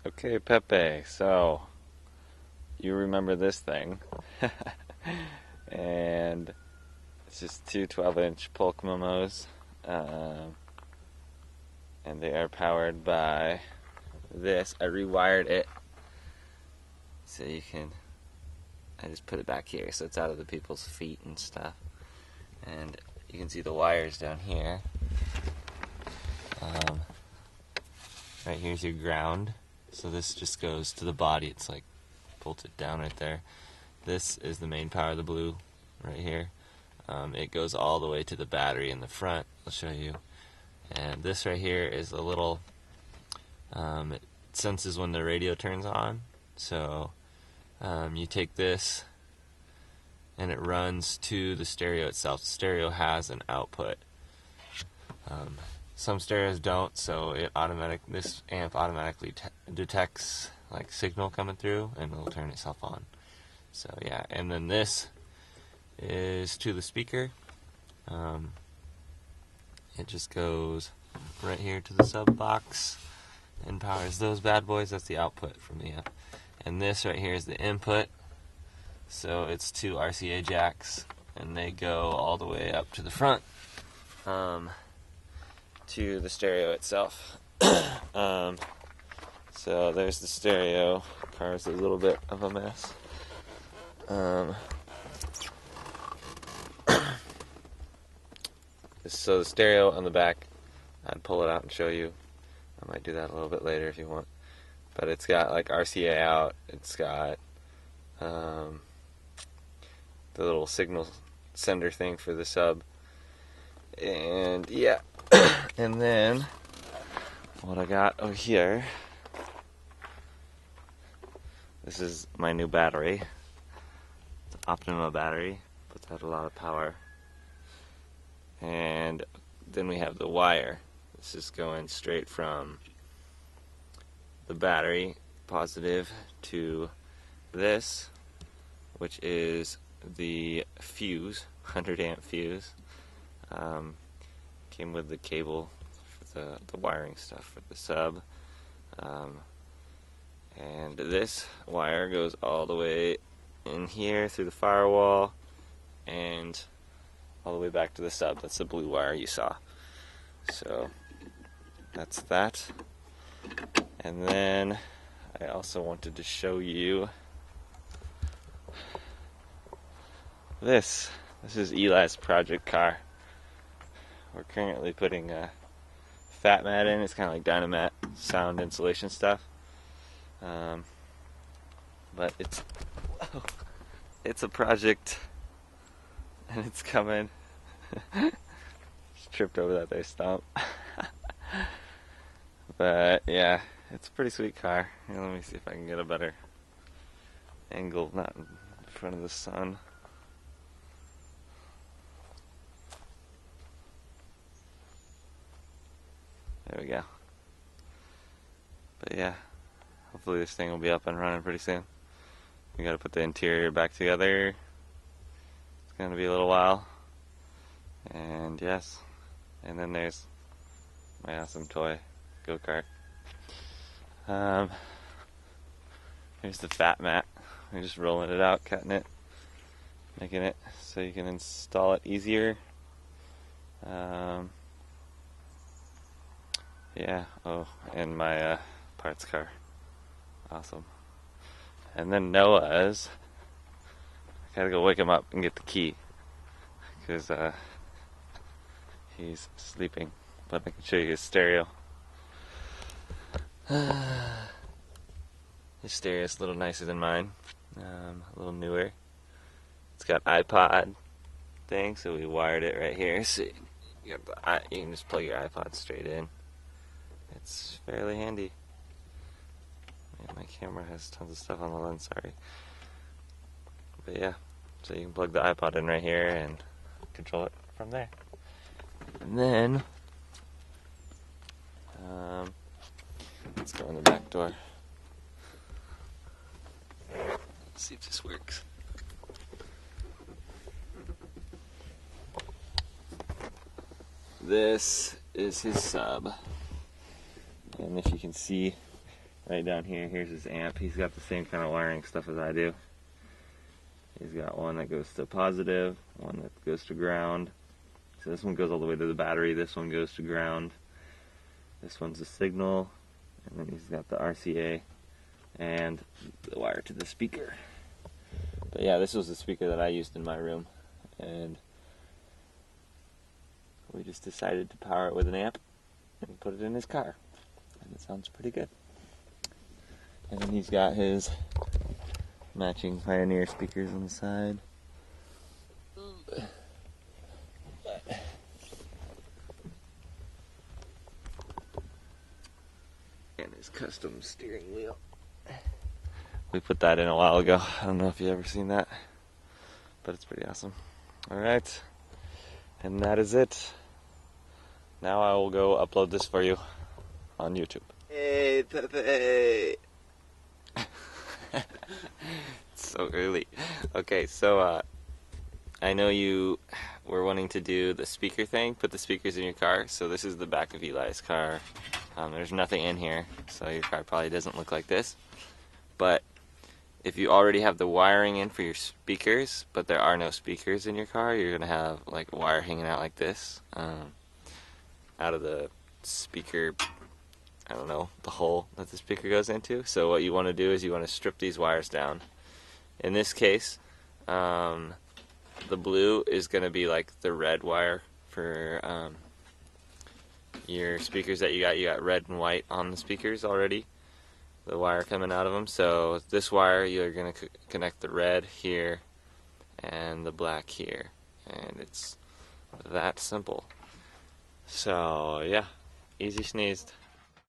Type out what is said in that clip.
Okay, Pepe, so you remember this thing. And it's just two 12-inch Polk Momos, um, and they are powered by this. I rewired it so you can. I just put it back here so it's out of the people's feet and stuff. And you can see the wires down here. Right here's your ground. So this just goes to the body. It's like bolted down right there. This is the main power, the blue right here. It goes all the way to the battery in the front. I'll show you. And this right here is a little, it senses when the radio turns on. So you take this and it runs to the stereo itself. The stereo has an output. Some stereos don't, so this amp automatically detects like signal coming through and it'll turn itself on. So yeah, and then this is to the speaker. It just goes right here to the sub box and powers those bad boys. That's the output from the amp. And this right here is the input. So it's two RCA jacks, and they go all the way up to the front, to the stereo itself. So there's the stereo. Car's a little bit of a mess. So the stereo on the back, I'd pull it out and show you. I might do that a little bit later if you want. But it's got like RCA out. It's got the little signal sender thing for the sub. And yeah. And then what I got over here, this is my new battery. It's an Optima battery, puts out a lot of power. And then we have the wire. This is going straight from the battery positive to this, which is the fuse, 100 amp fuse. Came with the cable for the wiring stuff for the sub. And this wire goes all the way in here through the firewall and all the way back to the sub. That's the blue wire you saw. So that's that. And then I also wanted to show you this. This is Eli's project car. We're currently putting a fat mat in. It's kind of like Dynamat sound insulation stuff. But it's a project, and it's coming. Just tripped over that there stump. But yeah, it's a pretty sweet car. Here, let me see if I can get a better angle, not in front of the sun. There we go. But yeah, hopefully this thing will be up and running pretty soon. We gotta put the interior back together. It's gonna be a little while. And yes, and then there's my awesome toy go-kart. Here's the fat mat. We're just rolling it out, cutting it, making it so you can install it easier. Yeah, oh, and my parts car. Awesome. And then Noah's, I gotta go wake him up and get the key, because he's sleeping, but I can show you his stereo. His stereo is a little nicer than mine, a little newer. It's got iPod thing, so we wired it right here. So you can just plug your iPod straight in. It's fairly handy. Man, my camera has tons of stuff on the lens, sorry. But yeah, so you can plug the iPod in right here and control it from there. And then, let's go in the back door. Let's see if this works. This is his sub. And if you can see, right down here, here's his amp. He's got the same kind of wiring stuff as I do. He's got one that goes to positive, one that goes to ground. So this one goes all the way to the battery, this one goes to ground. This one's a signal, and then he's got the RCA and the wire to the speaker. But yeah, this was the speaker that I used in my room, and we just decided to power it with an amp and put it in his car, and it sounds pretty good. And then he's got his matching Pioneer speakers on the side. And his custom steering wheel. We put that in a while ago. I don't know if you've ever seen that, but it's pretty awesome. Alright, and that is it. Now I will go upload this for you on YouTube. Hey, Pepe! It's so early. Okay, so I know you were wanting to do the speaker thing, put the speakers in your car. So this is the back of Eli's car. There's nothing in here, so your car probably doesn't look like this. But if you already have the wiring in for your speakers, but there are no speakers in your car, you're going to have like wire hanging out like this out of the speaker, I don't know, the hole that the speaker goes into. So what you want to do is you want to strip these wires down. In this case, the blue is going to be like the red wire for your speakers that you got. You got red and white on the speakers already, the wire coming out of them. So this wire, you're going to connect the red here and the black here, and it's that simple. So yeah, easy sneezed.